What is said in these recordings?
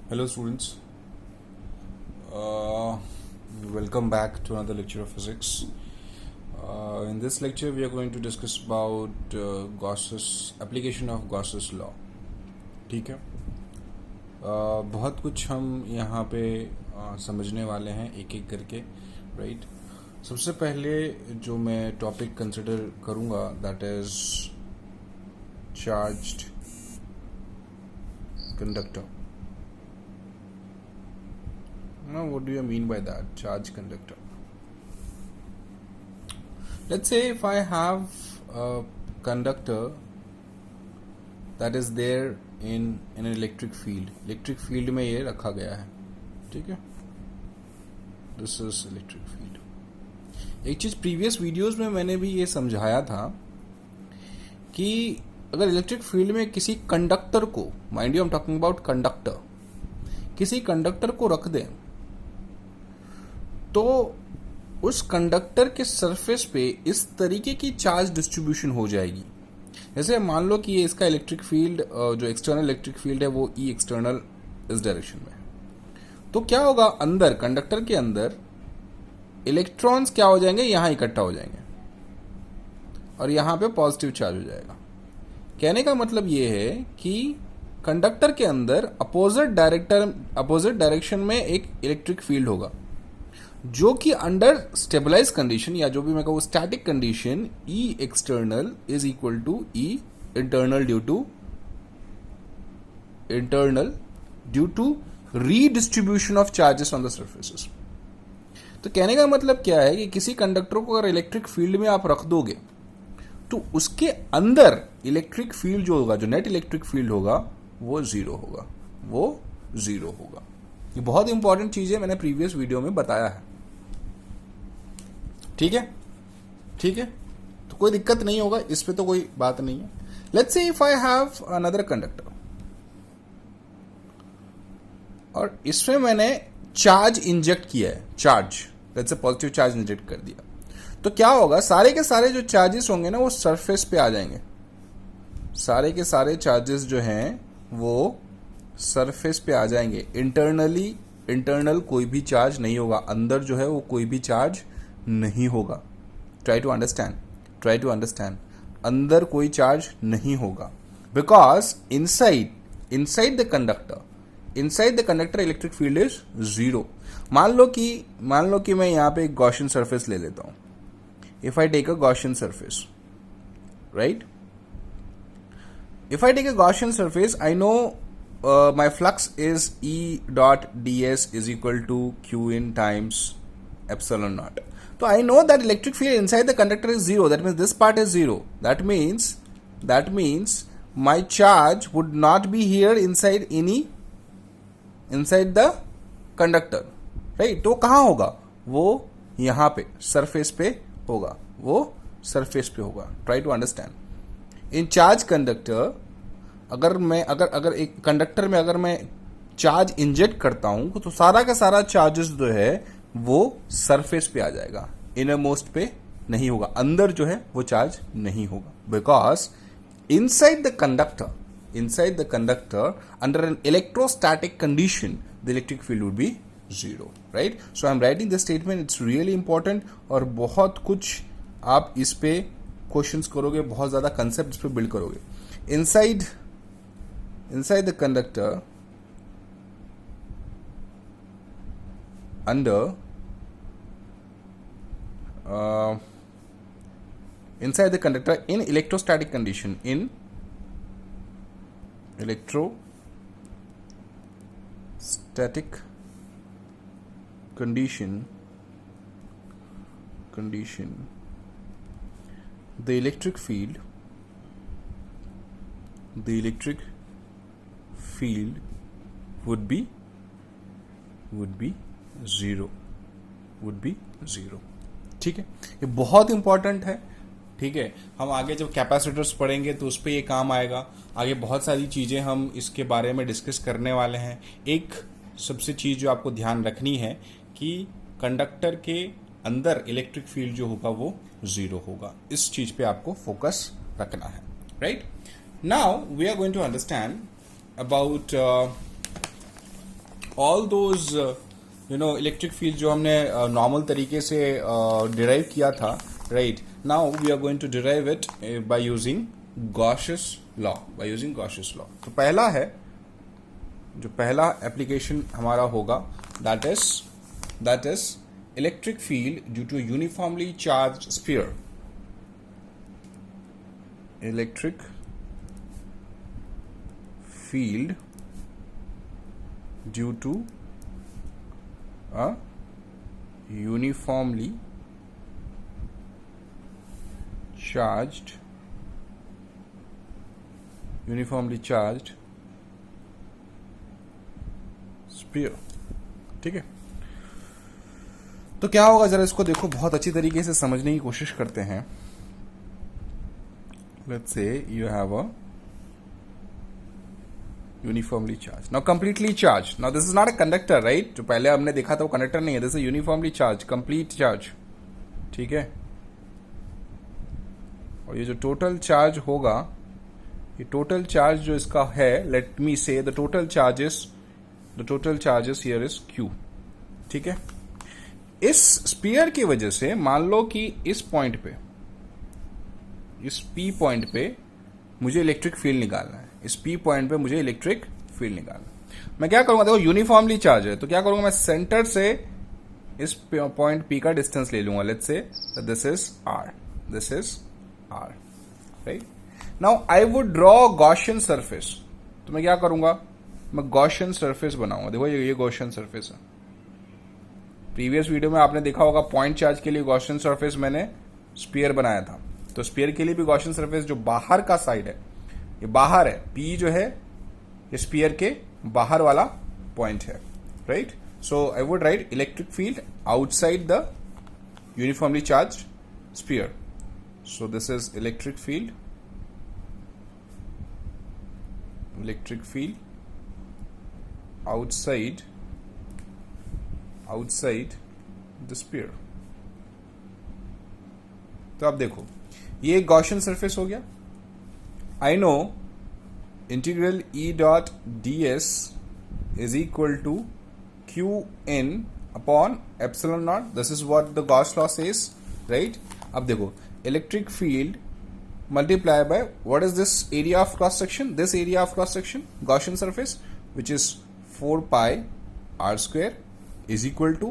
Hello, students. Uh, Welcome back to another lecture of physics. In this lecture, we are going to discuss about Gauss's application of Gauss's law. ठीक है. बहुत कुछ हम यहाँ पे समझने वाले हैं एक एक करके, राइट. सबसे पहले जो मैं टॉपिक कंसिडर करूँगा that is charged conductor. Now, what do you mean by that? Charge conductor. Let's say if I have a conductor that is there in an electric field. Electric field में ये रखा गया है, ठीक है. This is electric field. एक चीज previous videos में मैंने भी ये समझाया था कि अगर इलेक्ट्रिक फील्ड में किसी कंडक्टर को, mind you I am talking about conductor, किसी कंडक्टर को रख दें तो उस कंडक्टर के सरफेस पे इस तरीके की चार्ज डिस्ट्रीब्यूशन हो जाएगी. जैसे मान लो कि ये इसका इलेक्ट्रिक फील्ड, जो एक्सटर्नल इलेक्ट्रिक फील्ड है वो ई एक्सटर्नल इस डायरेक्शन में है. तो क्या होगा, अंदर कंडक्टर के अंदर इलेक्ट्रॉन्स क्या हो जाएंगे, यहां इकट्ठा हो जाएंगे और यहां पे पॉजिटिव चार्ज हो जाएगा. कहने का मतलब ये है कि कंडक्टर के अंदर अपोजिट डायरेक्शन में एक इलेक्ट्रिक फील्ड होगा जो कि अंडर स्टेबलाइज कंडीशन या जो भी मैं कहूँ static condition, E external is equal to E internal due to redistribution of charges on the surfaces. तो कहने का मतलब क्या है कि किसी कंडक्टर को अगर इलेक्ट्रिक फील्ड में आप रख दोगे तो उसके अंदर इलेक्ट्रिक फील्ड जो होगा, जो नेट इलेक्ट्रिक फील्ड होगा वो जीरो होगा. ये बहुत इंपॉर्टेंट चीज है, मैंने प्रीवियस वीडियो में बताया है. ठीक है. तो कोई दिक्कत नहीं होगा, इस पे तो कोई बात नहीं है. Let's say if I have another conductor और इसमें मैंने चार्ज इंजेक्ट किया है, let's say positive charge inject कर दिया, तो क्या होगा, सारे के सारे जो चार्जेस होंगे ना वो सरफेस पे आ जाएंगे. सारे के सारे चार्जेस जो हैं वो सरफेस पे आ जाएंगे. इंटरनल कोई भी चार्ज नहीं होगा, अंदर जो है वो कोई भी चार्ज नहीं होगा. Try to understand. अंदर कोई चार्ज नहीं होगा because inside the conductor electric field is zero. मान लो कि मैं यहां पे एक गॉसियन सरफेस ले लेता हूं. If I take a Gaussian surface, right, if I take a Gaussian surface, I know my flux is E dot ds is equal to q in times epsilon naught. So I know that electric field inside the conductor is zero. That means this part is zero. That means my charge would not be here inside the conductor, right? तो कहाँ होगा, वो यहाँ पे surface पे होगा. Try to understand. In charge conductor अगर एक कंडक्टर में अगर मैं चार्ज इंजेक्ट करता हूं तो सारा का सारा चार्जेस जो है वो सरफेस पे आ जाएगा, इनर मोस्ट पे नहीं होगा, अंदर जो है वो चार्ज नहीं होगा. Because inside the conductor under an electrostatic condition the electric field would be zero, right. So I am writing this statement, it's really important और बहुत कुछ आप इस पे क्वेश्चंस करोगे, बहुत ज्यादा कंसेप्ट पे बिल्ड करोगे. Inside the conductor under inside the conductor in electrostatic condition, the electric field would be zero. ठीक है, ये बहुत इंपॉर्टेंट है. ठीक है, हम आगे जब कैपेसिटर्स पढ़ेंगे तो उस पर ये काम आएगा. आगे बहुत सारी चीजें हम इसके बारे में डिस्कस करने वाले हैं. एक सबसे चीज जो आपको ध्यान रखनी है कि कंडक्टर के अंदर इलेक्ट्रिक फील्ड जो होगा वो जीरो होगा. इस चीज पे आपको फोकस रखना है, right. Now we are going to understand about all those electric field जो हमने नॉर्मल तरीके से डिराइव किया था, राइट? Now we are going to derive it by using Gauss's law, तो पहला एप्लीकेशन हमारा होगा that is electric field due to uniformly charge sphere. Electric field due to a uniformly charged sphere. ठीक है, तो क्या होगा जरा इसको देखो, बहुत अच्छी तरीके से समझने की कोशिश करते हैं. Let's say you have a uniformly charged, now completely charged. Now this is not a conductor, right? जो पहले हमने देखा था वो कंडक्टर नहीं है, this is uniformly charged, complete charge. ठीक है, और ये जो टोटल चार्ज होगा, ये टोटल चार्ज जो इसका है, लेट मी से the total charges here is Q. ठीक है, इस स्पीयर की वजह से मान लो कि इस पॉइंट पे, इस P पॉइंट पे मुझे इलेक्ट्रिक फील्ड निकालना है. इस P पॉइंट पे मुझे इलेक्ट्रिक फील्ड निकालना है. मैं क्या करूंगा, देखो यूनिफॉर्मली चार्ज है, तो क्या करूंगा, मैं सेंटर से इस पॉइंट P का डिस्टेंस ले लूंगा. Let's say this is R, right? Now I would draw Gaussian surface. तो मैं क्या करूंगा, मैं गॉसियन सरफेस बनाऊंगा. देखो ये गॉसियन सरफेस है. प्रीवियस वीडियो में आपने देखा होगा पॉइंट चार्ज के लिए गॉसियन सरफेस मैंने स्पीयर बनाया था. तो स्पीयर के लिए भी गॉसियन सरफेस जो बाहर का साइड है, ये बाहर है, P जो है ये स्पीयर के बाहर वाला पॉइंट है, right? So I would write electric field outside the uniformly charged sphere. So this is electric field outside the sphere. तो अब देखो ये गॉसियन सरफेस हो गया. I know integral E dot ds is equal to Qn upon epsilon naught. This is what the Gauss law says, right? अब देखो electric field multiply by what is this area of cross section? This area of cross section, Gaussian surface, which is 4 pi r square is equal to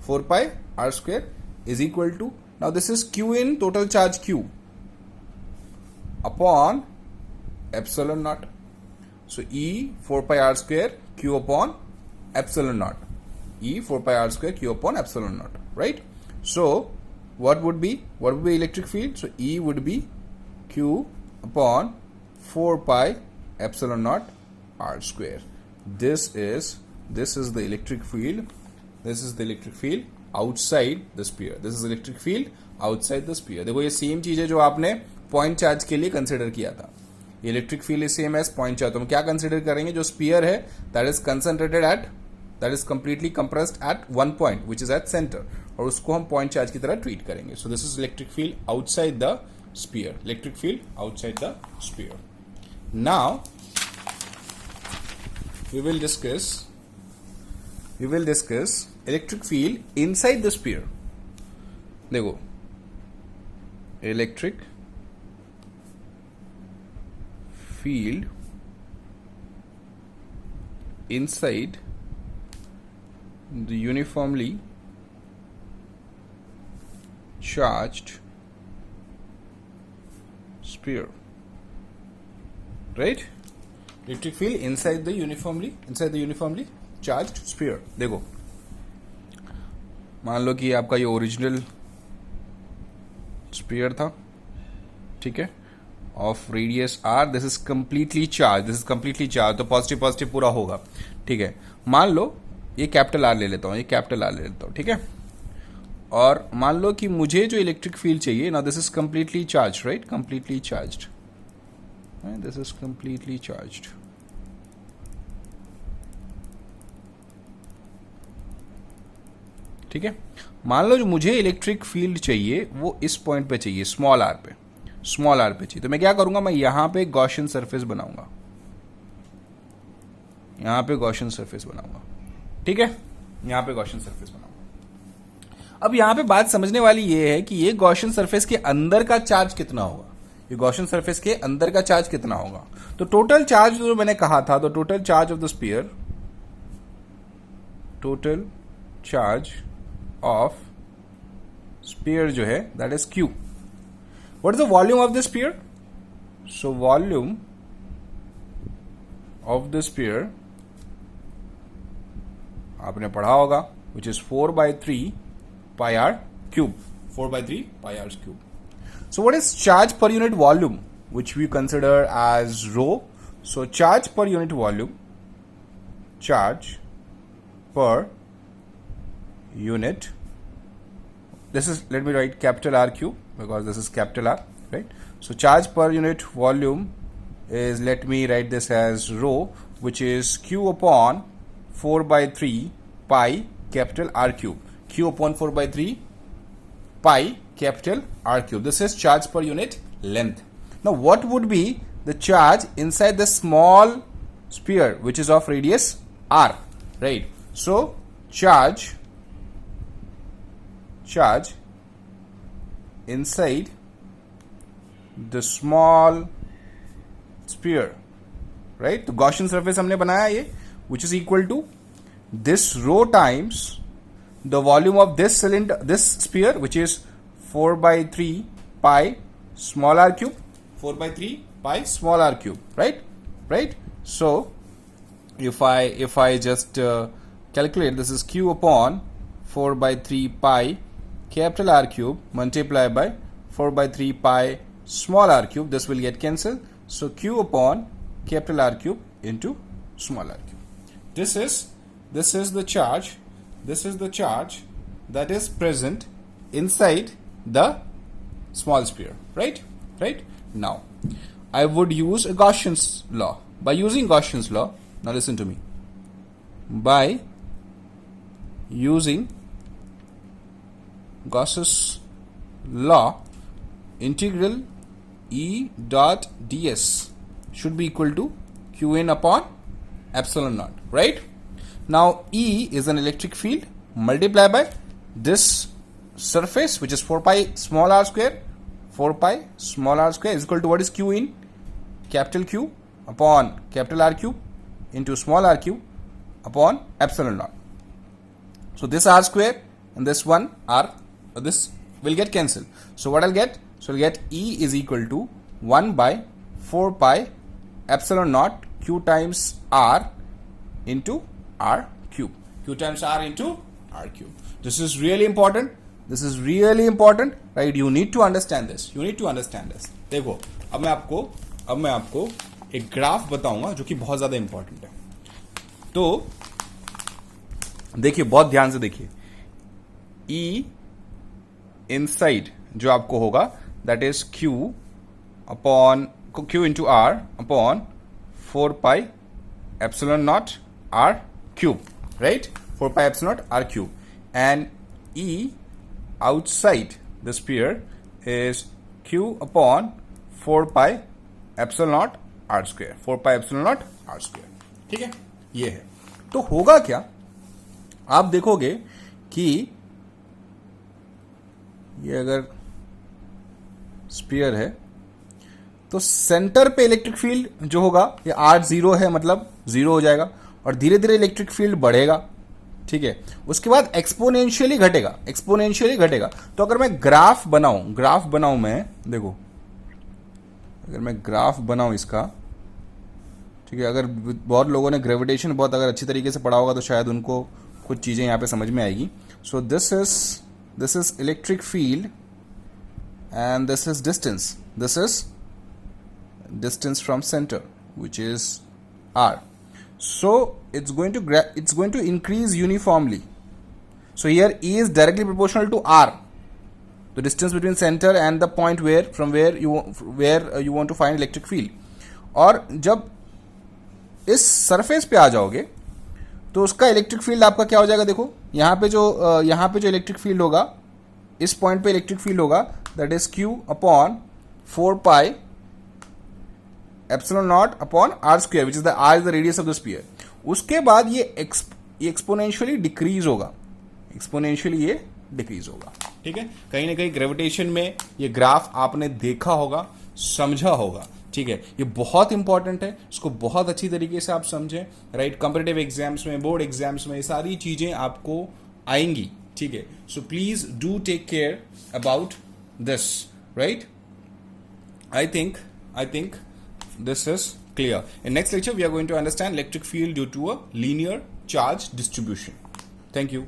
4 pi r square is equal to, now this is Q in total charge Q upon epsilon naught. So E 4 pi r square Q upon epsilon naught. E 4 pi r square Q upon epsilon naught, right? So what would be electric field? So E would be Q upon 4 pi epsilon naught r square. This is the electric field. This is the electric field outside the sphere. This is electric field outside the sphere. देखो ये same चीज है जो आपने point charge के लिए consider किया था. Electric field is same as point charge. तो हम क्या कंसिडर करेंगे, जो स्पीयर है that is concentrated at, that is completely compressed at one point which is at centre, और उसको हम पॉइंट चार्ज की तरह ट्रीट करेंगे. So this is electric field outside the sphere, electric field outside the sphere. Now we will discuss electric field inside the sphere. देखो electric field inside the uniformly charged sphere, right? Electric field inside the uniformly charged sphere. देखो मान लो कि आपका ये original spear था, ठीक है, of radius r. This is completely charge, तो पॉजिटिव पूरा होगा, ठीक है. मान लो ये कैपिटल R ले लेता हूं, ठीक है. और मान लो कि मुझे जो इलेक्ट्रिक फील्ड चाहिए, ना this is completely charge, right? Completely charged, this is completely charged. ठीक है, मान लो जो मुझे इलेक्ट्रिक फील्ड चाहिए वो इस पॉइंट पे चाहिए, स्मॉल आर पे चाहिए. तो मैं क्या करूंगा, मैं यहां पे गॉसियन सरफेस बनाऊंगा, ठीक है, यहां पे गॉसियन सरफेस बनाओ। अब यहां पे बात समझने वाली ये है कि ये गॉसियन सरफेस के अंदर का चार्ज कितना होगा, ये गॉसियन सरफेस के अंदर का चार्ज कितना होगा। तो टोटल चार्ज जो मैंने कहा था, तो total charge of the sphere, total charge of sphere जो है that is Q। What is the volume of the sphere? So volume of the sphere आपने पढ़ा होगा, which is 4/3 pi r cube, 4/3 pi r cube. So what is charge per unit volume, which we consider as rho? So charge per unit volume, charge per unit, this is, let me write capital R cube because this is capital R, right? So charge per unit volume is, let me write this as rho, which is Q upon 4/3 pi capital R cube. Q upon 4/3 pi capital R cube. This is charge per unit length. Now what would be the charge inside the small sphere which is of radius R, right? So charge inside the small sphere, right? तो Gaussian surface हमने बनाया ये, which is equal to this rho times the volume of this cylinder, this sphere, which is 4/3 pi small r cube, 4/3 pi small r cube, right? So if I just calculate, this is Q upon 4/3 pi capital R cube multiplied by 4/3 pi small r cube. This will get cancelled. So Q upon capital R cube into small r cube. This is the charge. This is the charge that is present inside the small sphere, right? Now I would use a Gaussian's law. By using Gaussian's law, now listen to me, by using Gauss's law, integral E dot ds should be equal to Qn upon epsilon naught, right? Now E is an electric field multiplied by this surface, which is 4 pi small r square. 4 pi small r square is equal to what is Q in capital Q upon capital R cube into small r cube upon epsilon naught. So this r square and this one r, this will get cancelled. So what I'll get? So I'll get E is equal to 1 by 4 pi epsilon naught Q times R into R cube. Q times R into R cube. This is really important. This is really important, right? You need to understand this. You need to understand this. देखो, अब मैं आपको एक graph बताऊंगा जो कि बहुत ज्यादा इंपॉर्टेंट है। तो देखिए, बहुत ध्यान से देखिए, E इनसाइड जो आपको होगा that is Q upon Q into R upon 4 pi epsilon not R cube, right? 4 pi epsilon naught R cube, and E outside the sphere is Q upon 4 pi epsilon naught R square, 4 pi epsilon naught R square, ठीक है? ये है। तो होगा क्या, आप देखोगे कि ये अगर स्फीयर है तो सेंटर पे इलेक्ट्रिक फील्ड जो होगा ये R0 है, मतलब 0 हो जाएगा और धीरे धीरे इलेक्ट्रिक फील्ड बढ़ेगा, ठीक है? उसके बाद एक्सपोनेंशियली घटेगा। तो अगर मैं ग्राफ बनाऊं मैं, देखो अगर मैं ग्राफ बनाऊं इसका, ठीक है, अगर बहुत लोगों ने ग्रेविटेशन बहुत अगर अच्छी तरीके से पढ़ा होगा तो शायद उनको कुछ चीजें यहां पे समझ में आएगी। सो this is electric field and this is distance from centre which is R. So it's going to increase uniformly. So here E is directly proportional to R, the distance between center and the point where you want to find electric field. और जब इस surface पे आ जाओगे तो उसका electric field आपका क्या हो जाएगा? देखो यहाँ पे जो इलेक्ट्रिक फील्ड होगा, इस पॉइंट पे इलेक्ट्रिक फील्ड होगा that is Q upon 4 pi epsilon naught upon R square, which is the R is the radius of the sphere. उसके बाद ये ये एक्सपोनेंशियली डिक्रीज होगा, एक्सपोनेंशियली ये डिक्रीज होगा। ठीक है, कहीं ना कहीं ग्रेविटेशन में ये ग्राफ आपने देखा होगा, समझा होगा। ठीक है, ये बहुत इंपॉर्टेंट है, इसको बहुत अच्छी तरीके से आप समझें। राइट, कंपेटिटिव एग्जाम्स में, बोर्ड एग्जाम्स में ये सारी चीजें आपको आएंगी। ठीक है, so please do take care about this. Right, I think this is clear. In next lecture, we are going to understand electric field due to a linear charge distribution. Thank you.